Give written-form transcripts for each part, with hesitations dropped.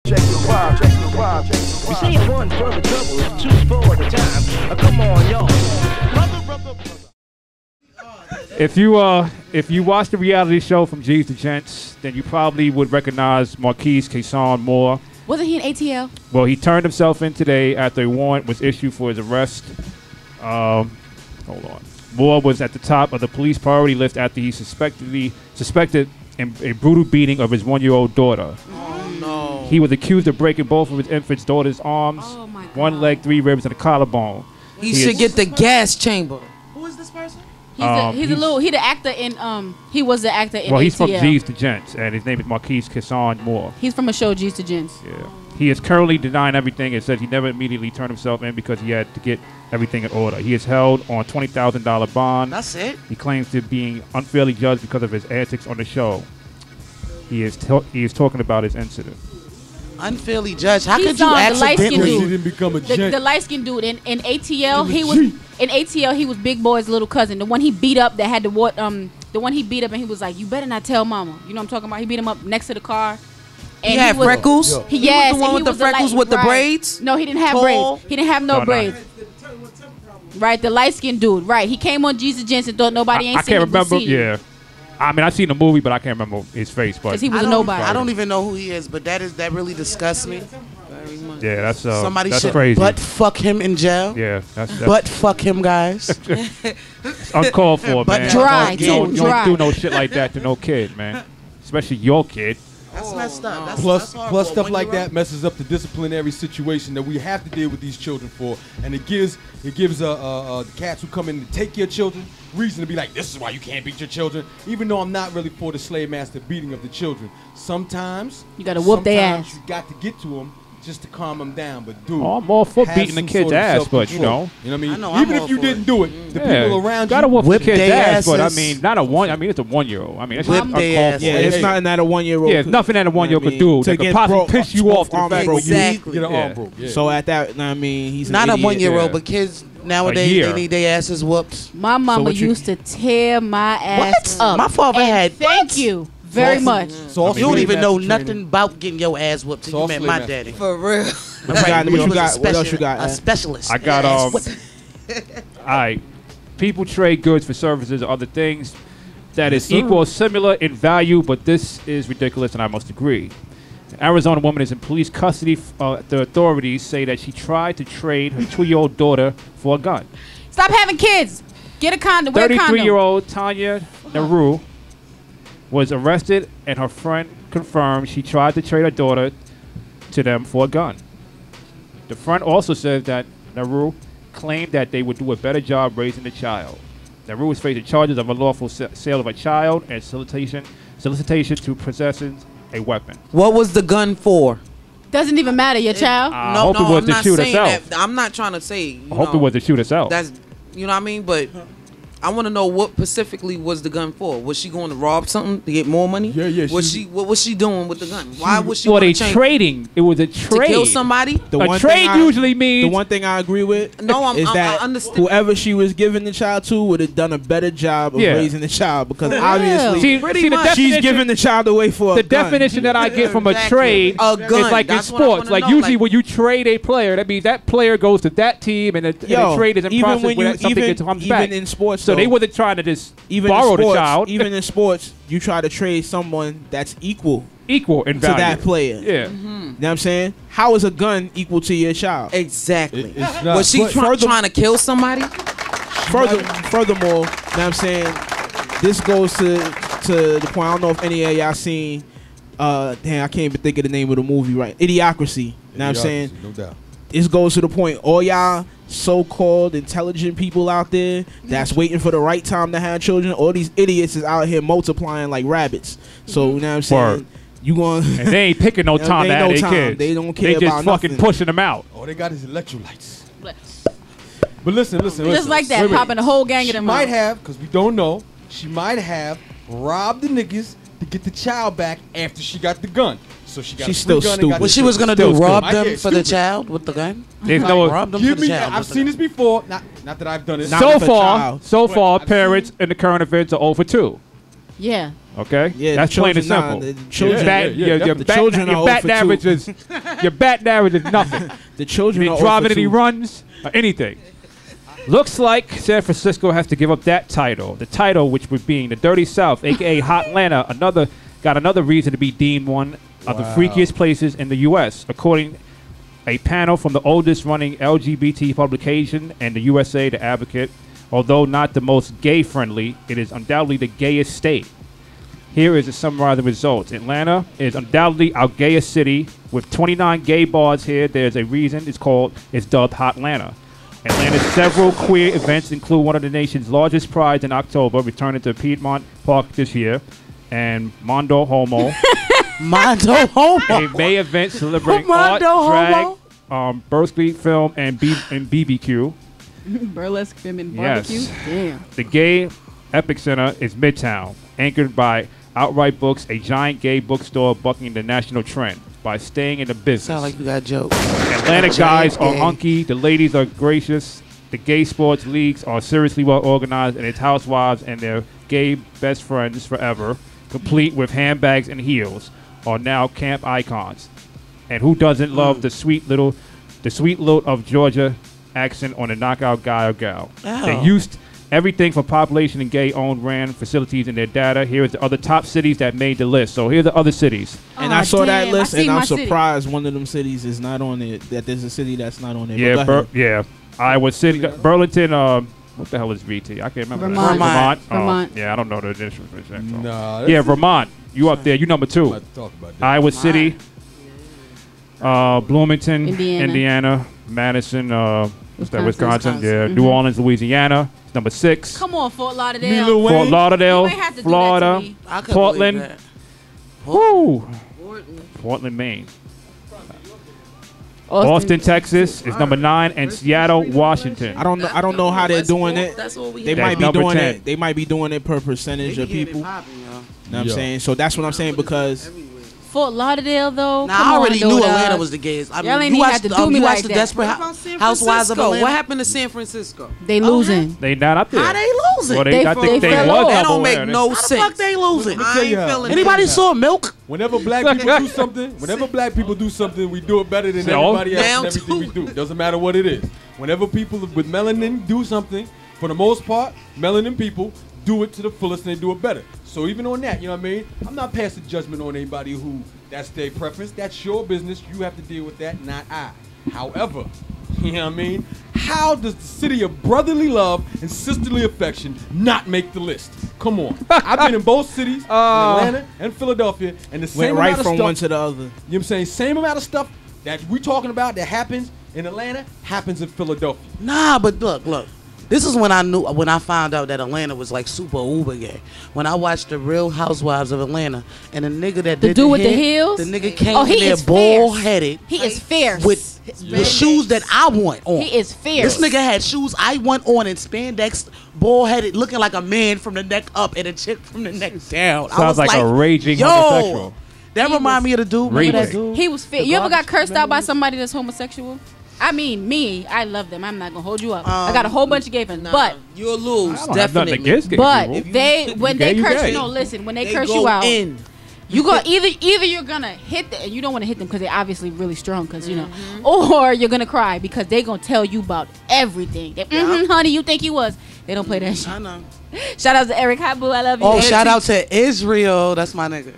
We say it one for the trouble, it's two for the time. Come on, y'all. If you watch the reality show from G's to Gents, then you probably would recognize Marquise Kason Moore. Wasn't he in ATL? Well, he turned himself in today after a warrant was issued for his arrest. Hold on. Moore was at the top of the police priority list after he suspected a brutal beating of his 1-year-old daughter. Oh, no. He was accused of breaking both of his infant's daughter's arms, one leg, 3 ribs, and a collarbone. He should get the gas chamber. Who is this person? He the actor in he was the actor in Well, he's ATL. from G's to Gents, and his name is Marquise Kason Moore. He's from a show, G's to Gents. Yeah. He is currently denying everything and said he never immediately turned himself in because he had to get everything in order. He is held on $20,000 bond. That's it? He claims to being unfairly judged because of his antics on the show. He is talking about his incident. Unfairly judged? How could you accidentally become a gent? The light-skinned dude in ATL, he was Big Boy's little cousin. The one he beat up that had the one he beat up and he was like, "You better not tell mama." You know what I'm talking about? He beat him up next to the car. And he had freckles? Yeah. He was the one with the freckles with the braids? No, he didn't have braids. He didn't have no braids. Right, the light-skinned dude. Right, he came on Jesus Jensen, thought nobody ain't seen him. I can't remember. Yeah, I mean, I've seen the movie, but I can't remember his face. Because he was a nobody. I don't even know who he is, but that really disgusts me very much. Yeah, that's somebody that's should crazy. butt fuck him in jail. Yeah, that's butt fuck him, guys. It's uncalled for, but man. Dry, you don't do no shit like that to no kid, man. Especially your kid. That's messed up. Plus stuff like that messes up the disciplinary situation that we have to deal with these children for, and it gives the cats who come in to take your children reason to be like, this is why you can't beat your children. Even though I'm not really for the slave master beating of the children, sometimes you gotta whoop their ass. You got to get to them just to calm them down. But dude, I'm all for beating the kid's ass, but you know what I mean. Even if you didn't do it, the people around gotta you whoop the kid's ass. But I asses. mean, not a one. I mean, it's a 1-year-old. I mean, it's Whip uncalled their for. ass. Yeah, it's nothing that a 1-year-old. Yeah, it's nothing that a 1-year-old could do that could possibly piss you off. Exactly. Get an arm broke. Yeah. So at that, I mean, he's not an a idiot. 1-year-old, but kids nowadays they need their asses whooped. My mama used to tear my ass up. My father had. Thank you very much. So you don't even know nothing about getting your ass whooped till you met my daddy. For real. What else you got? A specialist. I got all right. People trade goods for services or other things that is equal or similar in value, but this is ridiculous, and I must agree. An Arizona woman is in police custody. The authorities say that she tried to trade her 2-year-old daughter for a gun. Stop having kids. Get a condom. Wear a condom. 33-year-old Tanya Naru was arrested, and her friend confirmed she tried to trade her daughter to them for a gun. The friend also said that Naru claimed that they would do a better job raising the child. Naru is facing charges of unlawful sale of a child and solicitation to possessing a weapon. What was the gun for? Doesn't even matter, your child. I hope it was to shoot herself. I'm not trying to say. I hope it was to shoot herself. That's, you know what I mean? But I want to know what specifically was the gun for. Was she going to rob something to get more money? Yeah. What was she doing with the gun? Why was she? Well, they trading. It was a trade. To kill somebody? A trade usually means. The one thing I agree with No, is that I understand. whoever she was giving the child to would have done a better job of raising the child, because obviously she's giving the child away for the a gun. definition that I get from a trade is like in sports. Like usually when you trade a player, that means that player goes to that team, and the trade is in process when something comes back. Even in sports, so they wasn't trying to just borrow the child. Even in sports, you try to trade someone that's equal in value to that player. Yeah. You know what I'm saying? How is a gun equal to your child? Exactly. Was she trying to kill somebody? Furthermore, you know what I'm saying? This goes to the point, I don't know if any of y'all seen, I can't even think of the name of the movie right. Idiocracy. You know what I'm saying? No doubt. This goes to the point, all y'all so-called intelligent people out there that's waiting for the right time to have children, all these idiots is out here multiplying like rabbits. So, you know what I'm saying? Word. You going and they ain't picking no time to have their kids. They don't care about about just fucking nothing. pushing them out. All they got is electrolytes. But listen. Just like that, popping the whole gang of them She might out. have, because we don't know, she might have robbed the niggas to get the child back after she got the gun. So she got She's a free still gun and stupid. got What the she was gonna children. do? Rob them Yeah, for the stupid. child with the gun? There's no. Rob them for Give the me. child. I've with the seen gun. this before. Not that I've done it. Not So with a far, child. so far, I've parents in the current events are 0 for 2. Yeah. Okay? Yeah, That's the plain and children, simple. the children- Your The children are batting 0 for average 2. is your batting average is nothing. The children You are didn't drive 0 for any 2. runs or anything. Looks like San Francisco has to give up that title. The title, which would be the Dirty South, aka Hot Atlanta, got another reason to be deemed one of the freakiest places in the U.S. According a panel from the oldest running LGBT publication and the USA, The Advocate, although not the most gay-friendly, it is undoubtedly the gayest state. Here is a summary of the results. Atlanta is undoubtedly our gayest city. With 29 gay bars here, there's a reason it's dubbed Hot Atlanta. Atlanta's several queer events include one of the nation's largest prides in October, returning to Piedmont Park this year, and Mondo Homo, Mondo Homo. a May event celebrating art, Mondo drag, Berkeley film, and BBQ. Burlesque feminine Yes. barbecue. Damn. The gay epicenter is Midtown, anchored by Outright Books, a giant gay bookstore bucking the national trend by staying in the business. Sound like you got jokes. Atlanta guys are hunky, the ladies are gracious, the gay sports leagues are seriously well organized, and its housewives and their gay best friends forever, complete with handbags and heels, are now camp icons. And who doesn't love the sweet lilt of Georgia accent on a knockout guy or gal? Ow. They used everything from population and gay-owned ran facilities in their data. Here is the other top cities that made the list. So here are the other cities. And I saw that damn, list, I seen and I'm my city. surprised one of them cities is not on it. That there's a city that's not on there. Yeah, But go ahead. yeah. Iowa City, Burlington. What the hell is VT? I can't remember. Vermont. Vermont. Vermont. Yeah, I don't know the initial for that. Nah, Yeah, Vermont. You up there? You number I'm 2. about to talk about that. Iowa City, Bloomington, Indiana. Indiana, Madison, what's that? Wisconsin. Wisconsin. Yeah, New Orleans, Louisiana. Number 6. Come on, Fort Lauderdale. Lil Wayne. Fort Lauderdale, You ain't have to do that to Florida, me. I couldn't Portland. believe that. Woo! Portland, Maine. Austin, Texas is number 9, and Seattle, Washington. I don't know how they're doing it. That's what we They That's might be number doing 10. it. They might be doing it per percentage of people. You know what I'm saying? So that's what I'm saying because Fort Lauderdale, though. Now, come I on, already knew dog. Atlanta was the gayest. I Y'all mean, ain't you even watched, had to do me you like watched the that. Desperate What about Housewives of Atlanta. What happened to San Francisco? They losing. They not up there. How they losing? Well, They I think they fell was off. That up don't there. make no How the sense. fuck they losing? I ain't feeling Anybody saw Milk? Whenever black people do something, we do it better than So? everybody else Down and everything we to- do. Doesn't matter what it is. Whenever people with melanin do something, for the most part, melanin people do it to the fullest and they do it better. So even on that, you know what I mean? I'm not passing judgment on anybody who that's their preference. That's your business. You have to deal with that, not I. However, you know what I mean? How does the city of brotherly love and sisterly affection not make the list? Come on. I've been in both cities, in Atlanta and Philadelphia, and the same went right amount of from stuff, one to the other. you know what I'm saying? Same amount of stuff that we talking about that happens in Atlanta happens in Philadelphia. Nah, but look. This is when I found out that Atlanta was like super uber gay. When I watched the Real Housewives of Atlanta, and the nigga that The did dude with the hair, heels? the nigga came Oh, he in there is bald fierce. headed He is fierce. with the shoes that I want on. He is fierce. This nigga had shoes I want on in spandex, bald headed, looking like a man from the neck up and a chick from the neck down. I Sounds was like a raging yo, homosexual. that remind me of the dude. Remember that Raging. dude? He was fit. You ever got cursed out by somebody that's homosexual? I mean, me, I love them. I'm not gonna hold you up. I got a whole bunch of gay friends, but you'll lose, I don't have nothing definitely. against gay but people. they when gay, they you curse gay. you, no, listen, when they They curse go you out, in. you go either you're gonna hit them, and you don't want to hit them because they're obviously really strong, because you know, or you're gonna cry because they gonna tell you about everything. They, honey, you think he was? They don't play that shit. I know. Shout out to Eric Habu, I love you. Oh, Eric. shout out to Israel. That's my nigga.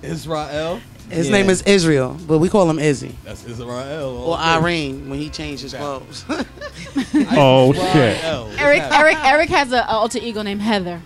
Israel. His name is Israel, but we call him Izzy. That's Israel. Or Irene when he changed his clothes. Oh shit! Eric has an alter ego named Heather.